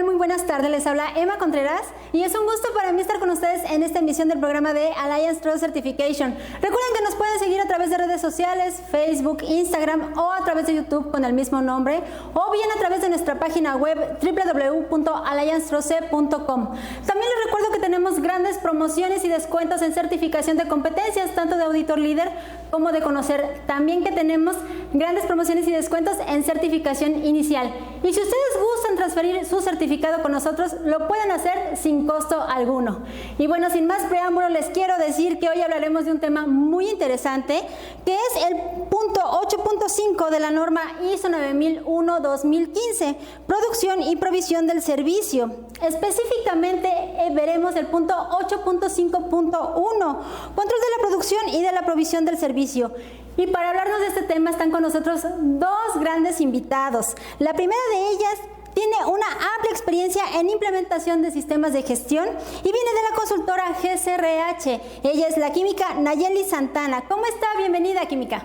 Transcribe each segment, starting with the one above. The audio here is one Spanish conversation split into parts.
Muy buenas tardes, les habla Emma Contreras y es un gusto para mí estar con ustedes en esta emisión del programa de Alliance Trust Certification. Recuerden que nos pueden seguir a través de redes sociales, Facebook, Instagram o a través de YouTube con el mismo nombre o bien a través de nuestra página web www.alliancetrust.com. También les recuerdo que tenemos grandes promociones y descuentos en certificación de competencias, tanto de auditor líder como de conocer. También que tenemos grandes promociones y descuentos en certificación inicial. Y si ustedes gustan transferir su certificado con nosotros, lo pueden hacer sin costo alguno. Y bueno, sin más preámbulo, les quiero decir que hoy hablaremos de un tema muy interesante, que es el punto 8.5 de la norma ISO 9001-2015, producción y provisión del servicio. Específicamente veremos el punto 8.5.1, control de la producción y de la provisión del servicio. Y para hablarnos de este tema están con nosotros dos grandes invitados. La primera de ellas tiene una amplia experiencia en implementación de sistemas de gestión y viene de la consultora GCRH. Ella es la química Nayeli Santana. ¿Cómo está? Bienvenida, química.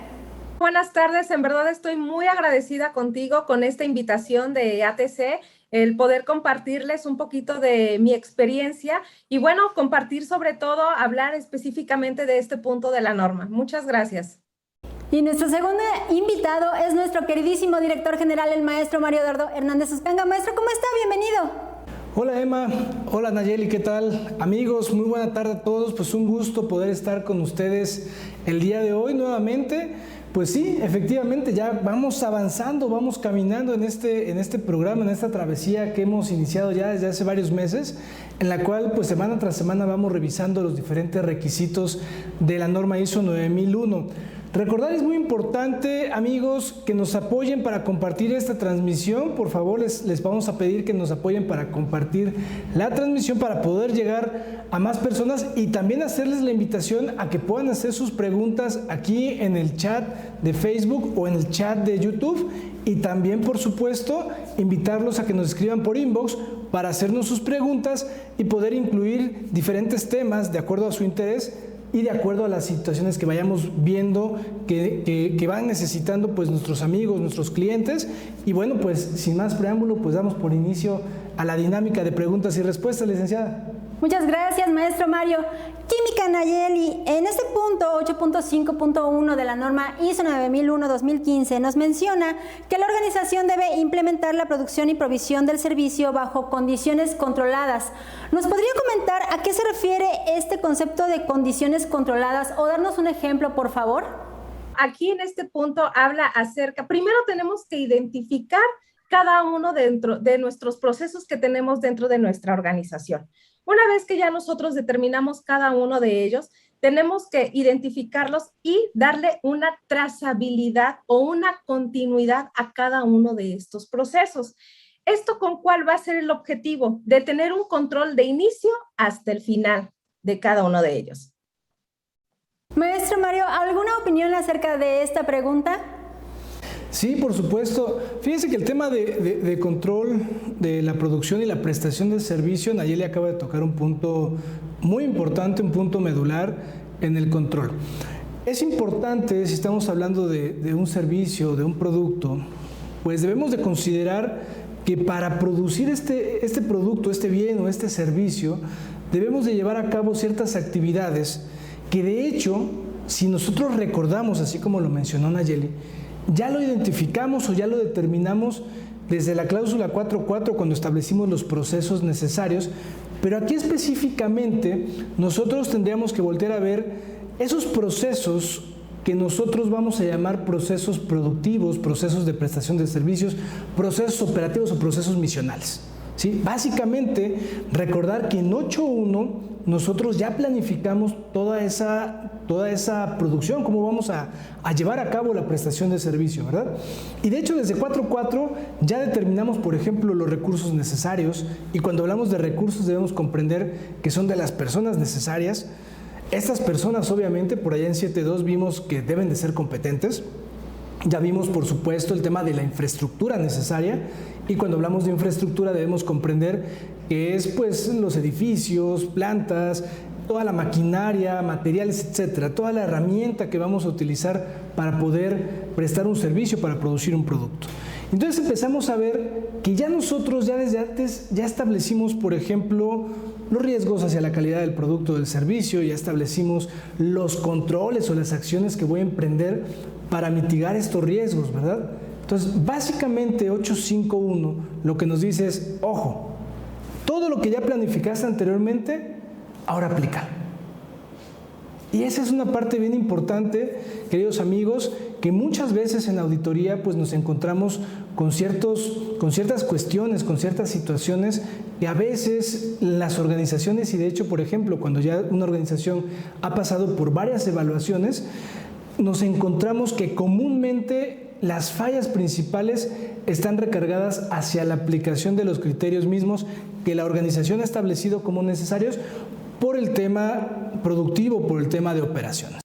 Buenas tardes, en verdad estoy muy agradecida contigo con esta invitación de ATC, el poder compartirles un poquito de mi experiencia y bueno, compartir sobre todo, hablar específicamente de este punto de la norma. Muchas gracias. Y nuestro segundo invitado es nuestro queridísimo director general, el maestro Mario Eduardo Hernández Uscanga. Maestro, ¿cómo está? Bienvenido. Hola Emma, hola Nayeli, ¿qué tal? Amigos, muy buena tarde a todos, pues un gusto poder estar con ustedes el día de hoy nuevamente. Pues sí, efectivamente ya vamos avanzando, vamos caminando en este programa, en esta travesía que hemos iniciado ya desde hace varios meses, en la cual pues semana tras semana vamos revisando los diferentes requisitos de la norma ISO 9001. Recordar es muy importante, amigos, que nos apoyen para compartir esta transmisión. Por favor, les vamos a pedir que nos apoyen para compartir la transmisión para poder llegar a más personas y también hacerles la invitación a que puedan hacer sus preguntas aquí en el chat de Facebook o en el chat de YouTube. Y también, por supuesto, invitarlos a que nos escriban por inbox para hacernos sus preguntas y poder incluir diferentes temas de acuerdo a su interés y de acuerdo a las situaciones que vayamos viendo que van necesitando pues nuestros amigos, nuestros clientes. Y bueno, pues sin más preámbulo, pues damos por inicio a la dinámica de preguntas y respuestas, licenciada. Muchas gracias, maestro Mario. Química Nayeli, en este punto 8.5.1 de la norma ISO 9001-2015 nos menciona que la organización debe implementar la producción y provisión del servicio bajo condiciones controladas. ¿Nos podría comentar a qué se refiere este concepto de condiciones controladas o darnos un ejemplo, por favor? Aquí en este punto habla acerca, primero tenemos que identificar cada uno dentro de nuestros procesos que tenemos dentro de nuestra organización. Una vez que ya nosotros determinamos cada uno de ellos, tenemos que identificarlos y darle una trazabilidad o una continuidad a cada uno de estos procesos. ¿Esto con cuál va a ser el objetivo? De tener un control de inicio hasta el final de cada uno de ellos. Maestro Mario, ¿alguna opinión acerca de esta pregunta? Sí, por supuesto. Fíjense que el tema de control de la producción y la prestación del servicio, Nayeli acaba de tocar un punto muy importante, un punto medular en el control. Es importante, si estamos hablando de un servicio, de un producto, pues debemos de considerar que para producir este producto, este bien o este servicio, debemos de llevar a cabo ciertas actividades que de hecho, si nosotros recordamos, así como lo mencionó Nayeli, ya lo identificamos o ya lo determinamos desde la cláusula 4.4 cuando establecimos los procesos necesarios, pero aquí específicamente nosotros tendríamos que voltear a ver esos procesos que nosotros vamos a llamar procesos productivos, procesos de prestación de servicios, procesos operativos o procesos misionales. ¿Sí? Básicamente, recordar que en 8.1 nosotros ya planificamos toda esa producción, cómo vamos a llevar a cabo la prestación de servicio, ¿verdad? Y de hecho, desde 4.4 ya determinamos, por ejemplo, los recursos necesarios, y cuando hablamos de recursos debemos comprender que son de las personas necesarias. Estas personas, obviamente, por allá en 7.2 vimos que deben de ser competentes. Ya vimos, por supuesto, el tema de la infraestructura necesaria, y cuando hablamos de infraestructura debemos comprender que es pues los edificios, plantas, toda la maquinaria, materiales, etcétera, toda la herramienta que vamos a utilizar para poder prestar un servicio, para producir un producto. Entonces empezamos a ver que ya nosotros ya desde antes ya establecimos, por ejemplo, los riesgos hacia la calidad del producto o del servicio, ya establecimos los controles o las acciones que voy a emprender para mitigar estos riesgos, ¿verdad? Entonces, básicamente 8.5.1 lo que nos dice es, ojo, todo lo que ya planificaste anteriormente, ahora aplica. Y esa es una parte bien importante, queridos amigos, que muchas veces en auditoría pues nos encontramos con ciertas cuestiones, con ciertas situaciones que a veces las organizaciones, y de hecho, por ejemplo, cuando ya una organización ha pasado por varias evaluaciones, nos encontramos que comúnmente las fallas principales están recargadas hacia la aplicación de los criterios mismos que la organización ha establecido como necesarios por el tema productivo, por el tema de operaciones.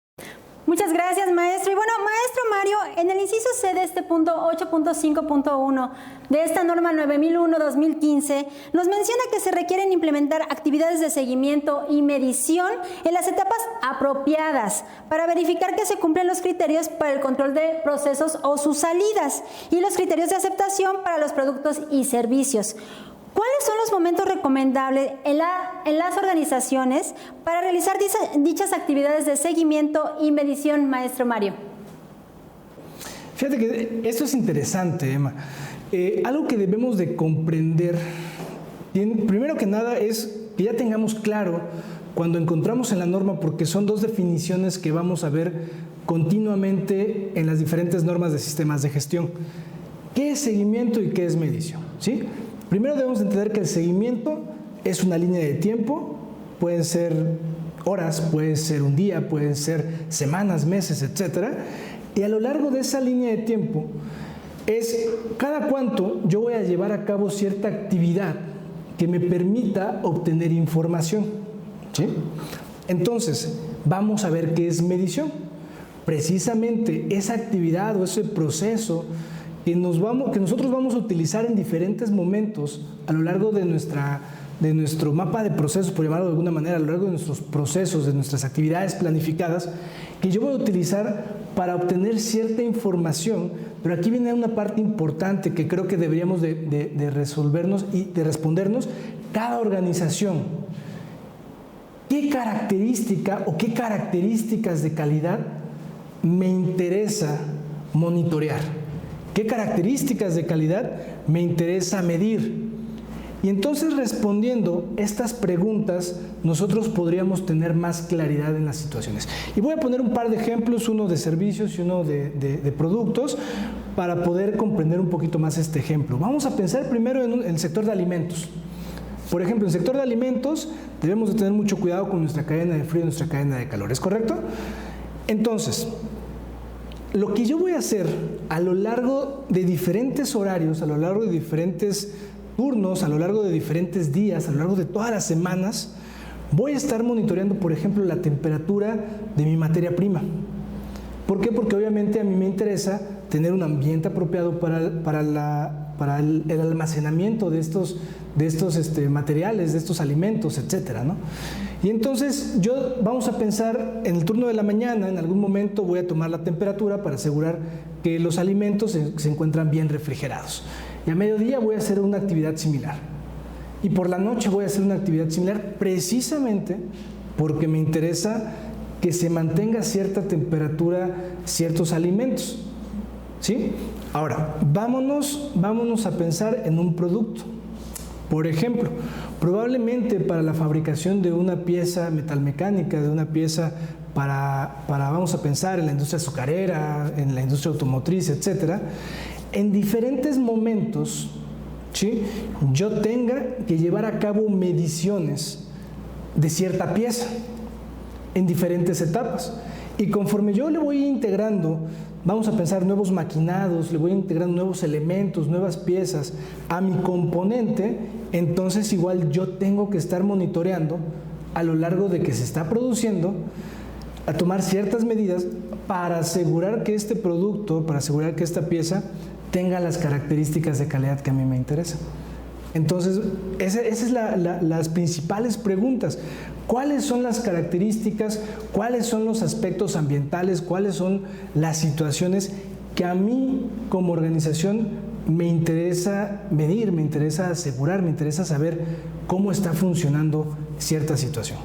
Muchas gracias, maestro. Y bueno, maestro Mario, en el inciso C de este punto 8.5.1 de esta norma 9001-2015, nos menciona que se requieren implementar actividades de seguimiento y medición en las etapas apropiadas para verificar que se cumplen los criterios para el control de procesos o sus salidas y los criterios de aceptación para los productos y servicios. ¿Cuáles son los momentos recomendables en las organizaciones para realizar dichas actividades de seguimiento y medición, maestro Mario? Fíjate que esto es interesante, Emma. Algo que debemos de comprender, primero que nada, es que ya tengamos claro cuando encontramos en la norma, porque son dos definiciones que vamos a ver continuamente en las diferentes normas de sistemas de gestión. ¿Qué es seguimiento y qué es medición? ¿Sí? Primero debemos entender que el seguimiento es una línea de tiempo, pueden ser horas, puede ser un día, pueden ser semanas, meses, etcétera. Y a lo largo de esa línea de tiempo es cada cuánto yo voy a llevar a cabo cierta actividad que me permita obtener información, ¿sí? Entonces, vamos a ver qué es medición. Precisamente esa actividad o ese proceso que nosotros vamos a utilizar en diferentes momentos a lo largo de nuestro mapa de procesos, por llamarlo de alguna manera, a lo largo de nuestros procesos, de nuestras actividades planificadas, que yo voy a utilizar para obtener cierta información. Pero aquí viene una parte importante que creo que deberíamos de resolvernos y de respondernos cada organización. ¿Qué característica o qué características de calidad me interesa monitorear? ¿Qué características de calidad me interesa medir? Y entonces, respondiendo estas preguntas, nosotros podríamos tener más claridad en las situaciones. Y voy a poner un par de ejemplos, uno de servicios y uno de productos, para poder comprender un poquito más este ejemplo. Vamos a pensar primero en el sector de alimentos. Por ejemplo, en el sector de alimentos debemos de tener mucho cuidado con nuestra cadena de frío y nuestra cadena de calor, ¿es correcto? Entonces, lo que yo voy a hacer a lo largo de diferentes horarios, a lo largo de diferentes turnos, a lo largo de diferentes días, a lo largo de todas las semanas, voy a estar monitoreando, por ejemplo, la temperatura de mi materia prima. ¿Por qué? Porque obviamente a mí me interesa tener un ambiente apropiado para el almacenamiento de estos materiales, de estos alimentos, etcétera, ¿no? Y entonces vamos a pensar en el turno de la mañana, en algún momento voy a tomar la temperatura para asegurar que los alimentos se encuentran bien refrigerados. Y a mediodía voy a hacer una actividad similar. Y por la noche voy a hacer una actividad similar precisamente porque me interesa que se mantenga cierta temperatura, ciertos alimentos, ¿sí? Ahora, vámonos a pensar en un producto. Por ejemplo, probablemente para la fabricación de una pieza metalmecánica, de una pieza vamos a pensar en la industria azucarera, en la industria automotriz, etcétera, en diferentes momentos, ¿sí?, yo tenga que llevar a cabo mediciones de cierta pieza en diferentes etapas. Y conforme yo le voy integrando, vamos a pensar nuevos maquinados, le voy integrando nuevos elementos, nuevas piezas a mi componente, entonces igual yo tengo que estar monitoreando a lo largo de que se está produciendo, a tomar ciertas medidas para asegurar que este producto, para asegurar que esta pieza tenga las características de calidad que a mí me interesan. Entonces, esas son las principales preguntas. ¿Cuáles son las características? ¿Cuáles son los aspectos ambientales? ¿Cuáles son las situaciones que a mí como organización me interesa medir, me interesa asegurar, me interesa saber cómo está funcionando cierta situación?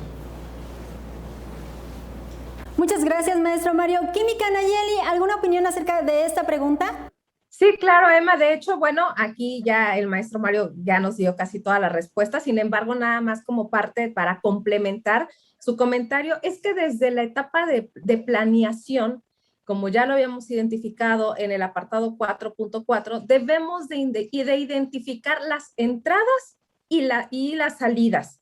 Muchas gracias, maestro Mario. Química, Nayeli, ¿alguna opinión acerca de esta pregunta? Sí, claro, Emma. De hecho, bueno, aquí ya el maestro Mario ya nos dio casi todas las respuestas. Sin embargo, nada más como parte para complementar su comentario, es que desde la etapa de planeación, como ya lo habíamos identificado en el apartado 4.4, debemos de identificar las entradas y las salidas.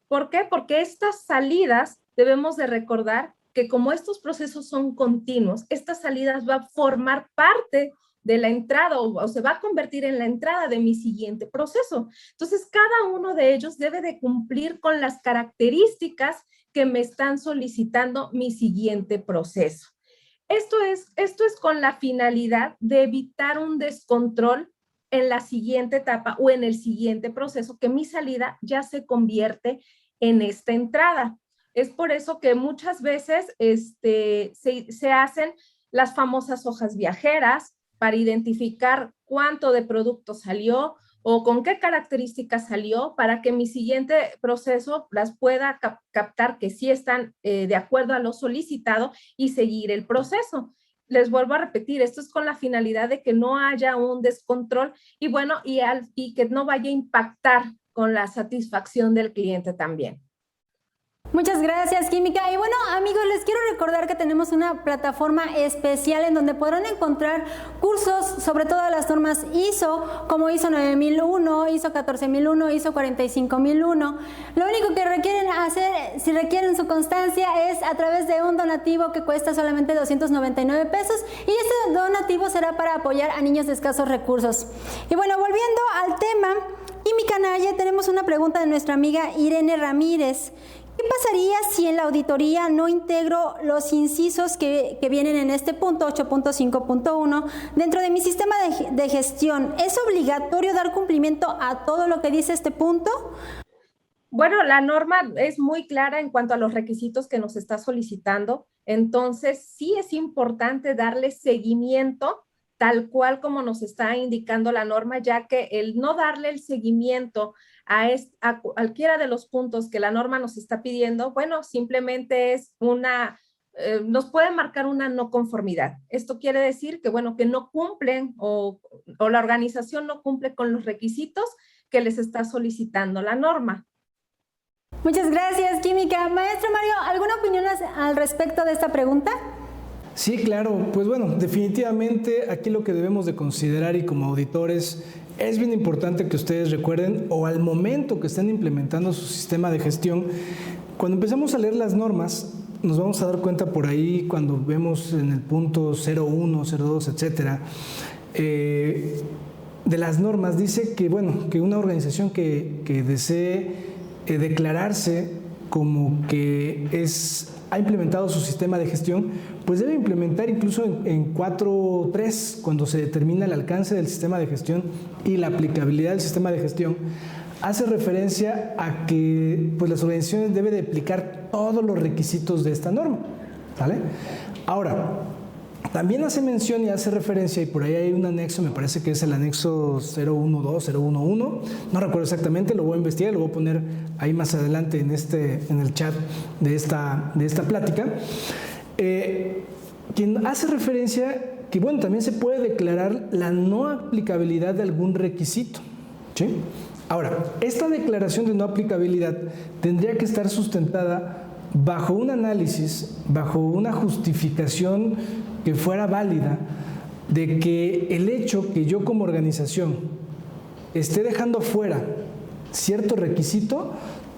¿Por qué? Porque estas salidas debemos de recordar que como estos procesos son continuos, estas salidas van a formar parte de la entrada o se va a convertir en la entrada de mi siguiente proceso. Entonces, cada uno de ellos debe de cumplir con las características que me están solicitando mi siguiente proceso. Esto es con la finalidad de evitar un descontrol en la siguiente etapa o en el siguiente proceso, que mi salida ya se convierte en esta entrada. Es por eso que muchas veces se hacen las famosas hojas viajeras para identificar cuánto de producto salió o con qué características salió, para que mi siguiente proceso las pueda captar que sí están de acuerdo a lo solicitado y seguir el proceso. Les vuelvo a repetir, esto es con la finalidad de que no haya un descontrol y bueno, y que no vaya a impactar con la satisfacción del cliente también. Muchas gracias, Química. Y bueno, amigos, les quiero recordar que tenemos una plataforma especial en donde podrán encontrar cursos sobre todas las normas ISO, como ISO 9001, ISO 14001, ISO 45001. Lo único que requieren hacer, si requieren su constancia, es a través de un donativo que cuesta solamente 299 pesos, y este donativo será para apoyar a niños de escasos recursos. Y bueno, volviendo al tema, Química Naye, tenemos una pregunta de nuestra amiga Irene Ramírez. ¿Qué pasaría si en la auditoría no integro los incisos que vienen en este punto 8.5.1 dentro de mi sistema de gestión? ¿Es obligatorio dar cumplimiento a todo lo que dice este punto? Bueno, la norma es muy clara en cuanto a los requisitos que nos está solicitando. Entonces, sí es importante darle seguimiento tal cual como nos está indicando la norma, ya que el no darle el seguimiento a cualquiera de los puntos que la norma nos está pidiendo, bueno, simplemente es nos puede marcar una no conformidad. Esto quiere decir que, bueno, que no cumplen o la organización no cumple con los requisitos que les está solicitando la norma. Muchas gracias, Química. Maestro Mario, ¿alguna opinión al respecto de esta pregunta? Sí, claro. Pues bueno, definitivamente aquí lo que debemos de considerar y como auditores es bien importante que ustedes recuerden, o al momento que estén implementando su sistema de gestión, cuando empezamos a leer las normas, nos vamos a dar cuenta por ahí cuando vemos en el punto 01, 02, etcétera, de las normas, dice que, bueno, que una organización que desee declararse como que ha implementado su sistema de gestión, pues debe implementar incluso en 4.3, cuando se determina el alcance del sistema de gestión y la aplicabilidad del sistema de gestión, hace referencia a que pues, las organizaciones deben de aplicar todos los requisitos de esta norma, ¿vale? Ahora, también hace mención y hace referencia, y por ahí hay un anexo, me parece que es el anexo 012, 011, no recuerdo exactamente, lo voy a investigar, lo voy a poner ahí más adelante en el chat de esta plática, quien hace referencia que, bueno, también se puede declarar la no aplicabilidad de algún requisito, ¿sí? Ahora, esta declaración de no aplicabilidad tendría que estar sustentada bajo un análisis, bajo una justificación que fuera válida, de que el hecho que yo como organización esté dejando fuera cierto requisito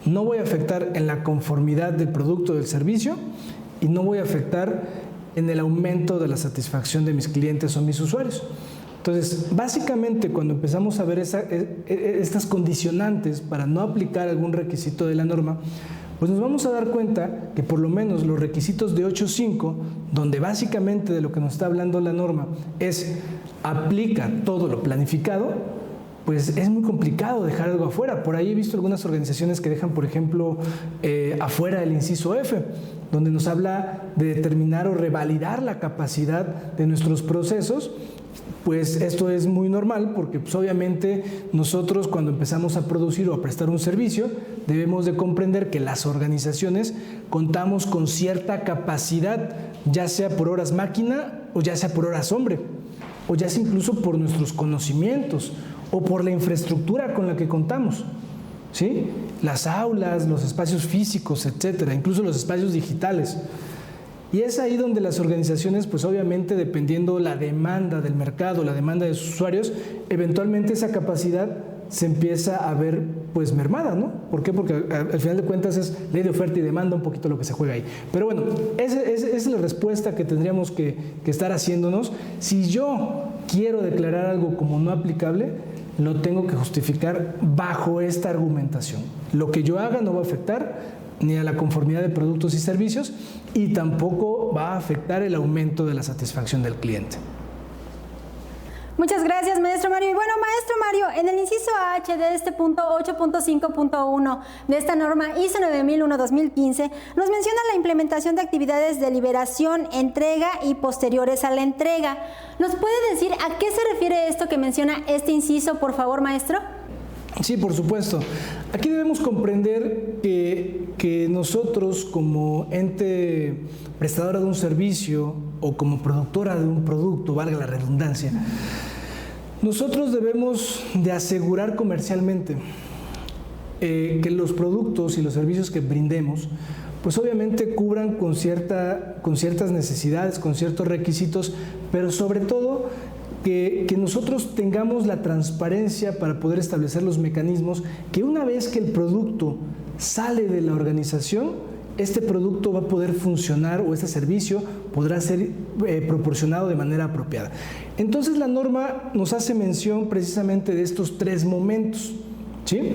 no voy a afectar en la conformidad del producto o del servicio y no voy a afectar en el aumento de la satisfacción de mis clientes o mis usuarios. Entonces, básicamente cuando empezamos a ver estas condicionantes para no aplicar algún requisito de la norma, pues nos vamos a dar cuenta que por lo menos los requisitos de 8.5, donde básicamente de lo que nos está hablando la norma es aplica todo lo planificado, pues es muy complicado dejar algo afuera. Por ahí he visto algunas organizaciones que dejan, por ejemplo, afuera el inciso F, donde nos habla de determinar o revalidar la capacidad de nuestros procesos. Pues esto es muy normal porque pues, obviamente nosotros cuando empezamos a producir o a prestar un servicio debemos de comprender que las organizaciones contamos con cierta capacidad, ya sea por horas máquina o ya sea por horas hombre, o ya sea incluso por nuestros conocimientos o por la infraestructura con la que contamos, ¿sí? Las aulas, los espacios físicos, etcétera, incluso los espacios digitales. Y es ahí donde las organizaciones, pues obviamente dependiendo la demanda del mercado, la demanda de sus usuarios, eventualmente esa capacidad se empieza a ver pues mermada, ¿no? ¿Por qué? Porque al final de cuentas es ley de oferta y demanda un poquito lo que se juega ahí. Pero bueno, esa es la respuesta que tendríamos que estar haciéndonos. Si yo quiero declarar algo como no aplicable, lo tengo que justificar bajo esta argumentación. Lo que yo haga no va a afectar ni a la conformidad de productos y servicios y tampoco va a afectar el aumento de la satisfacción del cliente. Muchas gracias, maestro Mario. Y bueno, maestro Mario, en el inciso H de este punto 8.5.1 de esta norma ISO 9001-2015 nos menciona la implementación de actividades de liberación, entrega y posteriores a la entrega. ¿Nos puede decir a qué se refiere esto que menciona este inciso, por favor, maestro? Sí, por supuesto. Aquí debemos comprender que nosotros como ente prestadora de un servicio o como productora de un producto, valga la redundancia, nosotros debemos de asegurar comercialmente que los productos y los servicios que brindemos pues obviamente cubran con ciertas necesidades, con ciertos requisitos, pero sobre todo que nosotros tengamos la transparencia para poder establecer los mecanismos que una vez que el producto sale de la organización, este producto va a poder funcionar o este servicio podrá ser proporcionado de manera apropiada. Entonces la norma nos hace mención precisamente de estos 3 momentos, ¿sí?,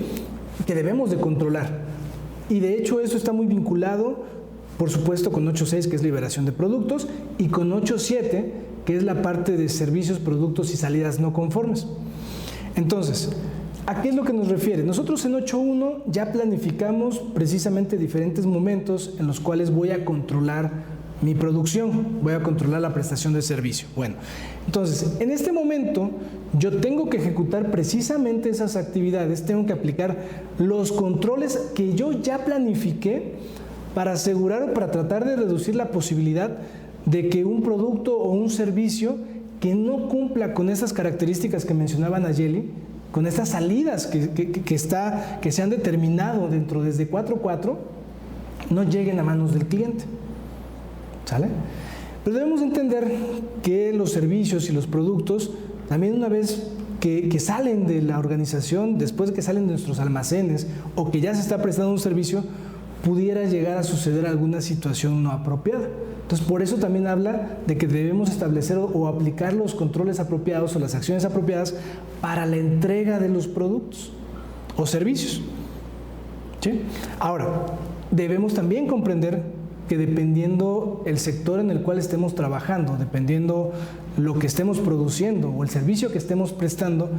que debemos de controlar. Y de hecho eso está muy vinculado, por supuesto, con 8.6, que es liberación de productos, y con 8.7, que es la parte de servicios, productos y salidas no conformes. Entonces, ¿a qué es lo que nos refiere? Nosotros en 8.1 ya planificamos precisamente diferentes momentos en los cuales voy a controlar mi producción, voy a controlar la prestación de servicio. Bueno, entonces, en este momento yo tengo que ejecutar precisamente esas actividades, tengo que aplicar los controles que yo ya planifiqué para asegurar o para tratar de reducir la posibilidad de que un producto o un servicio que no cumpla con esas características que mencionaba Nayeli, con estas salidas que se han determinado dentro desde 4.4, no lleguen a manos del cliente. ¿Sale? Pero debemos entender que los servicios y los productos, también una vez que salen de la organización, después de que salen de nuestros almacenes o que ya se está prestando un servicio, pudiera llegar a suceder alguna situación no apropiada. Entonces, por eso también habla de que debemos establecer o aplicar los controles apropiados o las acciones apropiadas para la entrega de los productos o servicios. ¿Sí? Ahora, debemos también comprender que dependiendo el sector en el cual estemos trabajando, dependiendo lo que estemos produciendo o el servicio que estemos prestando,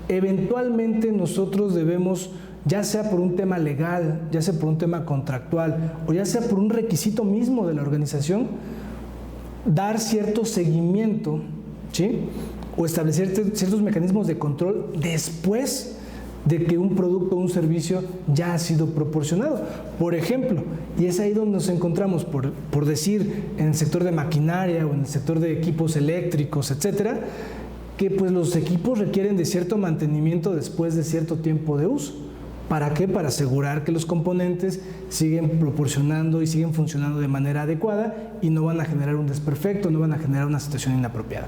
eventualmente nosotros debemos, ya sea por un tema legal, ya sea por un tema contractual o ya sea por un requisito mismo de la organización, dar cierto seguimiento, ¿sí?, o establecer ciertos mecanismos de control después de que un producto o un servicio ya ha sido proporcionado. Por ejemplo, y es ahí donde nos encontramos, por decir, en el sector de maquinaria o en el sector de equipos eléctricos, etcétera, que pues los equipos requieren de cierto mantenimiento después de cierto tiempo de uso. ¿Para qué? Para asegurar que los componentes siguen proporcionando y siguen funcionando de manera adecuada y no van a generar un desperfecto, no van a generar una situación inapropiada.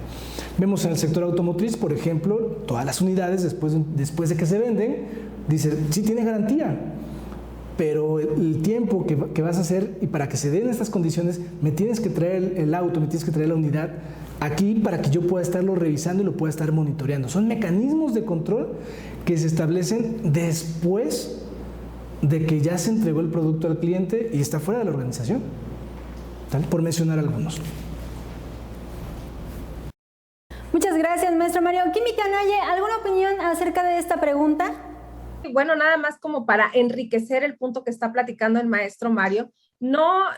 Vemos en el sector automotriz, por ejemplo, todas las unidades después de que se venden, dice, sí tiene garantía, pero el tiempo que vas a hacer y para que se den estas condiciones, me tienes que traer el auto, me tienes que traer la unidad aquí para que yo pueda estarlo revisando y lo pueda estar monitoreando. Son mecanismos de control que se establecen después de que ya se entregó el producto al cliente y está fuera de la organización, ¿tal? Por mencionar algunos. Muchas gracias, maestro Mario. Química Naye, ¿alguna opinión acerca de esta pregunta? Bueno, nada más como para enriquecer el punto que está platicando el maestro Mario, no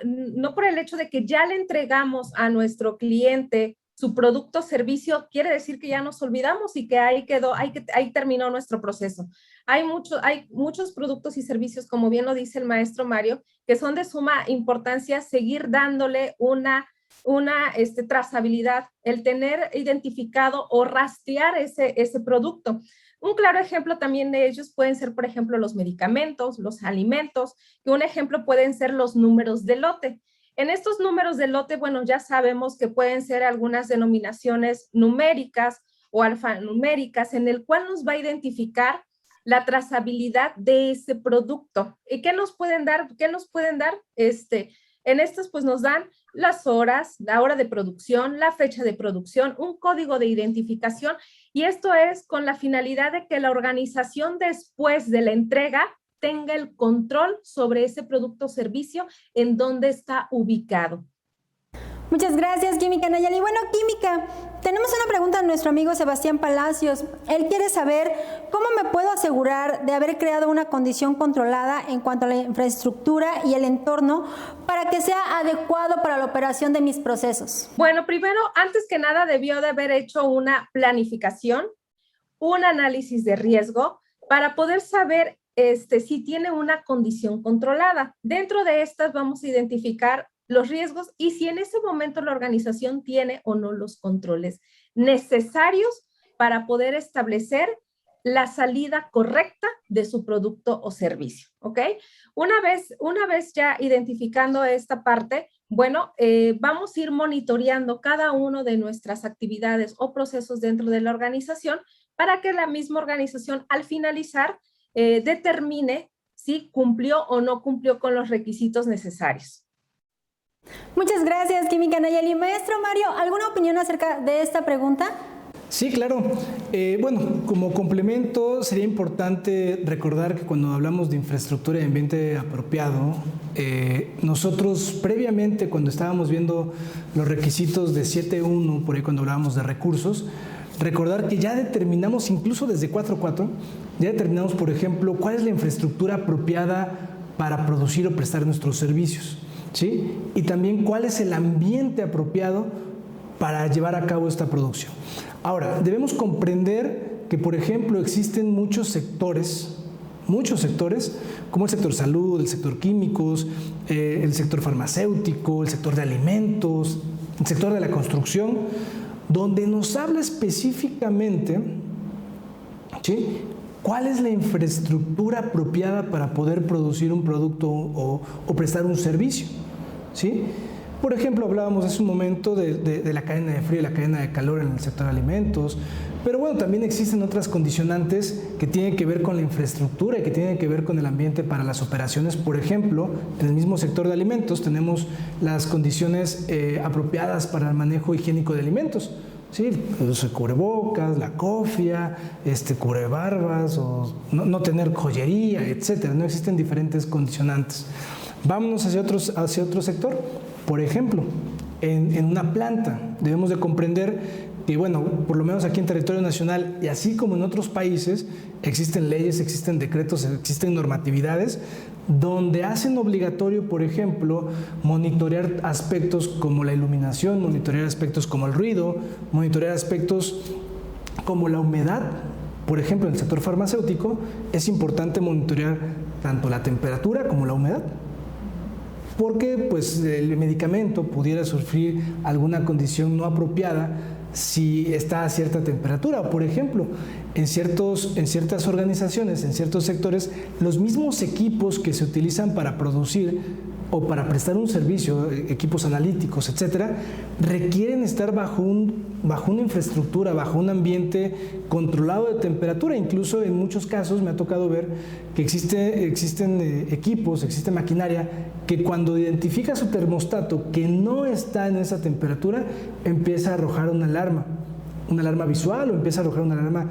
por el hecho de que ya le entregamos a nuestro cliente su producto o servicio, quiere decir que ya nos olvidamos y que ahí quedó, ahí terminó nuestro proceso. Hay muchos productos y servicios, como bien lo dice el maestro Mario, que son de suma importancia seguir dándole una trazabilidad, el tener identificado o rastrear ese producto. Un claro ejemplo también de ellos pueden ser, por ejemplo, los medicamentos, los alimentos, que un ejemplo pueden ser los números de lote. En estos números de lote, bueno, ya sabemos que pueden ser algunas denominaciones numéricas o alfanuméricas, en el cual nos va a identificar la trazabilidad de ese producto. ¿Y qué nos pueden dar? En estas, pues nos dan las horas, la hora de producción, la fecha de producción, un código de identificación, y esto es con la finalidad de que la organización después de la entrega tenga el control sobre ese producto o servicio en dónde está ubicado. Muchas gracias, Química Nayeli. Bueno, Química, tenemos una pregunta de nuestro amigo Sebastián Palacios. Él quiere saber cómo me puedo asegurar de haber creado una condición controlada en cuanto a la infraestructura y el entorno para que sea adecuado para la operación de mis procesos. Bueno, primero, antes que nada, debió de haber hecho una planificación, un análisis de riesgo para poder saber si tiene una condición controlada. Dentro de estas vamos a identificar los riesgos y si en ese momento la organización tiene o no los controles necesarios para poder establecer la salida correcta de su producto o servicio, ¿ok? Una vez ya identificando esta parte, bueno, vamos a ir monitoreando cada una de nuestras actividades o procesos dentro de la organización para que la misma organización al finalizar determine si cumplió o no cumplió con los requisitos necesarios. Muchas gracias, Química Nayeli. Maestro Mario, ¿alguna opinión acerca de esta pregunta? Sí, claro. Bueno, como complemento sería importante recordar que cuando hablamos de infraestructura y ambiente apropiado, nosotros previamente cuando estábamos viendo los requisitos de 7.1, por ahí cuando hablábamos de recursos, recordar que ya determinamos, incluso desde 4.4, ya determinamos, por ejemplo, cuál es la infraestructura apropiada para producir o prestar nuestros servicios, ¿sí? Y también cuál es el ambiente apropiado para llevar a cabo esta producción. Ahora, debemos comprender que, por ejemplo, existen muchos sectores, como el sector salud, el sector químicos, el sector farmacéutico, el sector de alimentos, el sector de la construcción, donde nos habla específicamente, ¿sí?, cuál es la infraestructura apropiada para poder producir un producto o prestar un servicio, ¿sí? Por ejemplo, hablábamos hace un momento de la cadena de frío y la cadena de calor en el sector de alimentos, pero bueno, también existen otras condicionantes que tienen que ver con la infraestructura y que tienen que ver con el ambiente para las operaciones. Por ejemplo, en el mismo sector de alimentos tenemos las condiciones apropiadas para el manejo higiénico de alimentos, ¿sí? El uso de cubrebocas, la cofia, cubrebarbas, o no tener joyería, etcétera. No existen diferentes condicionantes. Vámonos hacia otro sector. Por ejemplo, en una planta debemos de comprender que, bueno, por lo menos aquí en territorio nacional y así como en otros países, existen leyes, existen decretos, existen normatividades donde hacen obligatorio, por ejemplo, monitorear aspectos como la iluminación, monitorear aspectos como el ruido, monitorear aspectos como la humedad. Por ejemplo, en el sector farmacéutico es importante monitorear tanto la temperatura como la humedad, porque pues el medicamento pudiera sufrir alguna condición no apropiada si está a cierta temperatura. Por ejemplo, en ciertas organizaciones, en ciertos sectores, los mismos equipos que se utilizan para producir o para prestar un servicio, equipos analíticos, etcétera, requieren estar bajo una infraestructura, bajo un ambiente controlado de temperatura. Incluso en muchos casos me ha tocado ver que existen equipos, existe maquinaria que cuando identifica su termostato que no está en esa temperatura, empieza a arrojar una alarma visual, o empieza a arrojar una alarma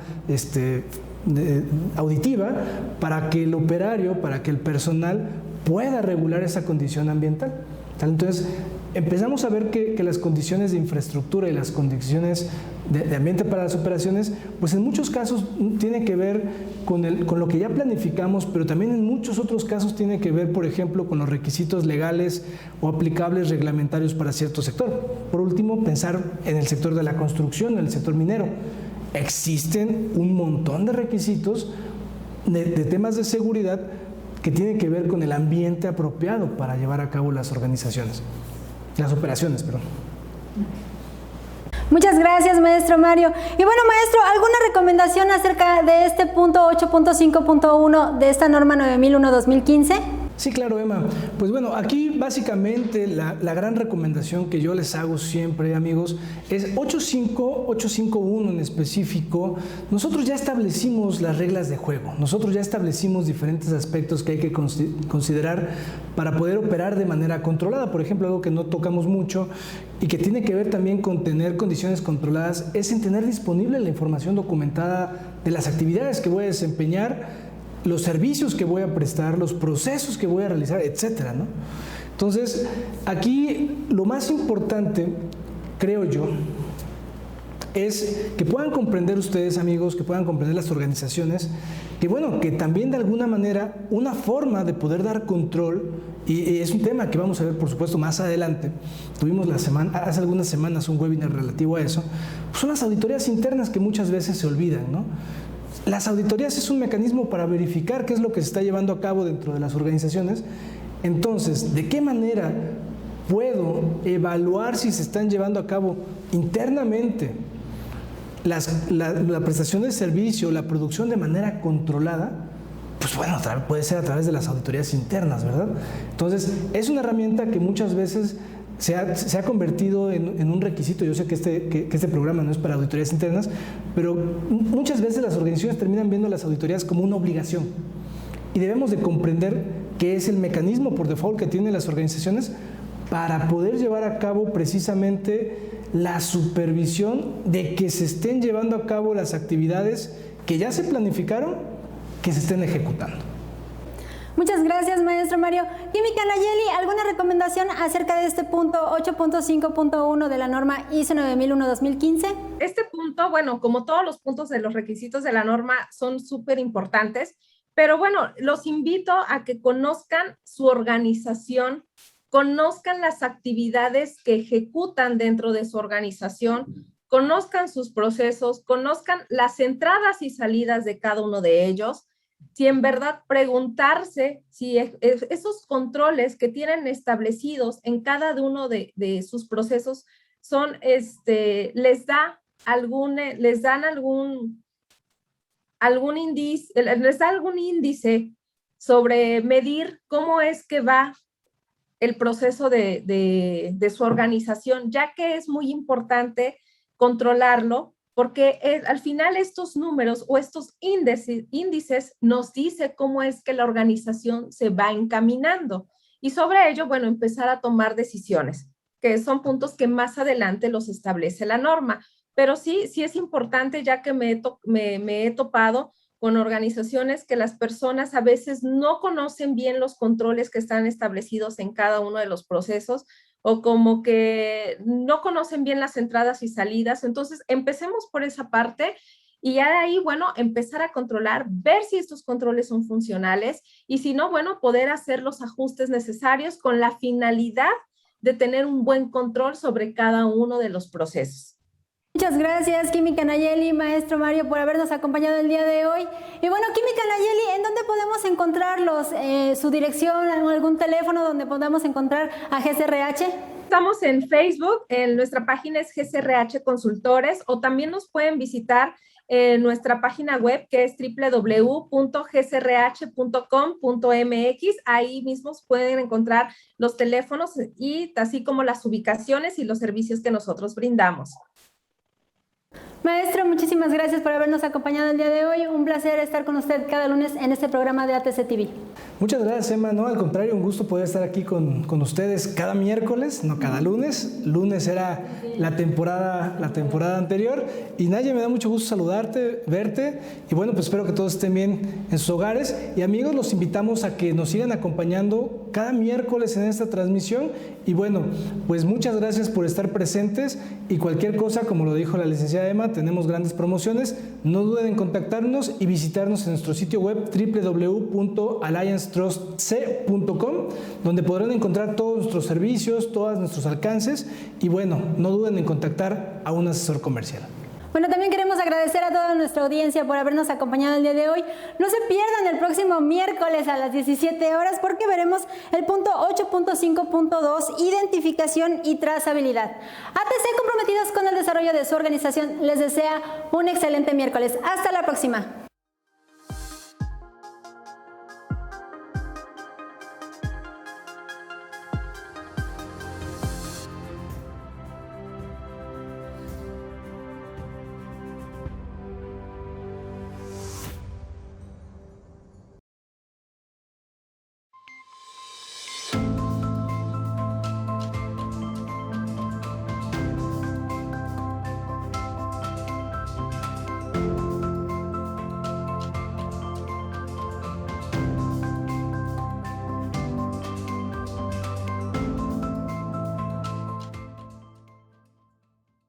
auditiva, para que el operario, para que el personal pueda regular esa condición ambiental. Entonces, empezamos a ver que las condiciones de infraestructura y las condiciones de ambiente para las operaciones, pues en muchos casos tiene que ver con lo que ya planificamos, pero también en muchos otros casos tiene que ver, por ejemplo, con los requisitos legales o aplicables reglamentarios para cierto sector. Por último, pensar en el sector de la construcción, en el sector minero. Existen un montón de requisitos de temas de seguridad que tienen que ver con el ambiente apropiado para llevar a cabo las operaciones, perdón. Muchas gracias, maestro Mario. Y bueno, maestro, ¿alguna recomendación acerca de este punto 8.5.1 de esta norma 9001-2015? Sí, claro, Emma. Pues bueno, aquí básicamente la gran recomendación que yo les hago siempre, amigos, es 8.5.1 en específico. Nosotros ya establecimos las reglas de juego, nosotros ya establecimos diferentes aspectos que hay que considerar para poder operar de manera controlada. Por ejemplo, algo que no tocamos mucho y que tiene que ver también con tener condiciones controladas es en tener disponible la información documentada de las actividades que voy a desempeñar, los servicios que voy a prestar, los procesos que voy a realizar, etcétera, ¿no? Entonces, aquí lo más importante, creo yo, es que puedan comprender ustedes, amigos, que puedan comprender las organizaciones, que bueno, que también de alguna manera una forma de poder dar control, y es un tema que vamos a ver por supuesto más adelante, tuvimos hace algunas semanas un webinar relativo a eso, pues son las auditorías internas que muchas veces se olvidan, ¿no? Las auditorías es un mecanismo para verificar qué es lo que se está llevando a cabo dentro de las organizaciones. Entonces, ¿de qué manera puedo evaluar si se están llevando a cabo internamente la prestación de servicio, la producción de manera controlada, pues bueno, puede ser a través de las auditorías internas, ¿verdad? Entonces, es una herramienta que muchas veces se ha convertido en un requisito. Yo sé que este programa no es para auditorías internas, pero muchas veces las organizaciones terminan viendo las auditorías como una obligación. Y debemos de comprender que es el mecanismo por default que tienen las organizaciones para poder llevar a cabo precisamente la supervisión de que se estén llevando a cabo las actividades que ya se planificaron, que se estén ejecutando. Muchas gracias, maestro Mario. Química Nayeli, ¿alguna recomendación acerca de este punto 8.5.1 de la norma ISO 9001-2015? Este punto, bueno, como todos los puntos de los requisitos de la norma, son súper importantes, pero bueno, los invito a que conozcan su organización, conozcan las actividades que ejecutan dentro de su organización, conozcan sus procesos, conozcan las entradas y salidas de cada uno de ellos, si en verdad preguntarse si esos controles que tienen establecidos en cada uno de sus procesos son, les da algún índice sobre medir cómo es que va el proceso de su organización, ya que es muy importante controlarlo, porque al final estos números o estos índices nos dice cómo es que la organización se va encaminando. Y sobre ello, bueno, empezar a tomar decisiones, que son puntos que más adelante los establece la norma. Pero sí es importante, ya que me he topado con organizaciones que las personas a veces no conocen bien los controles que están establecidos en cada uno de los procesos, o como que no conocen bien las entradas y salidas. Entonces, empecemos por esa parte y ya de ahí, bueno, empezar a controlar, ver si estos controles son funcionales y si no, bueno, poder hacer los ajustes necesarios con la finalidad de tener un buen control sobre cada uno de los procesos. Muchas gracias, Química Nayeli, maestro Mario, por habernos acompañado el día de hoy. Y bueno, Química Nayeli, ¿en dónde podemos encontrarlos? ¿Su dirección, algún teléfono donde podamos encontrar a GCRH? Estamos en Facebook, en nuestra página es GCRH Consultores, o también nos pueden visitar en nuestra página web, que es www.gcrh.com.mx. Ahí mismos pueden encontrar los teléfonos y así como las ubicaciones y los servicios que nosotros brindamos. Maestro, muchísimas gracias por habernos acompañado el día de hoy. Un placer estar con usted cada lunes en este programa de ATC TV. Muchas gracias, Emma. No, al contrario, un gusto poder estar aquí con ustedes cada miércoles, no cada lunes. Lunes era la temporada anterior. Y Naye, me da mucho gusto saludarte, verte. Y bueno, pues espero que todos estén bien en sus hogares. Y amigos, los invitamos a que nos sigan acompañando cada miércoles en esta transmisión. Y bueno, pues muchas gracias por estar presentes. Y cualquier cosa, como lo dijo la licenciada Emma, tenemos grandes promociones. No duden en contactarnos y visitarnos en nuestro sitio web www.alliancetrustc.com, donde podrán encontrar todos nuestros servicios, todos nuestros alcances y bueno, no duden en contactar a un asesor comercial. Bueno, también queremos agradecer a toda nuestra audiencia por habernos acompañado el día de hoy. No se pierdan el próximo miércoles a las 17 horas porque veremos el punto 8.5.2, identificación y trazabilidad. ATC, comprometidos con el desarrollo de su organización, les desea un excelente miércoles. Hasta la próxima.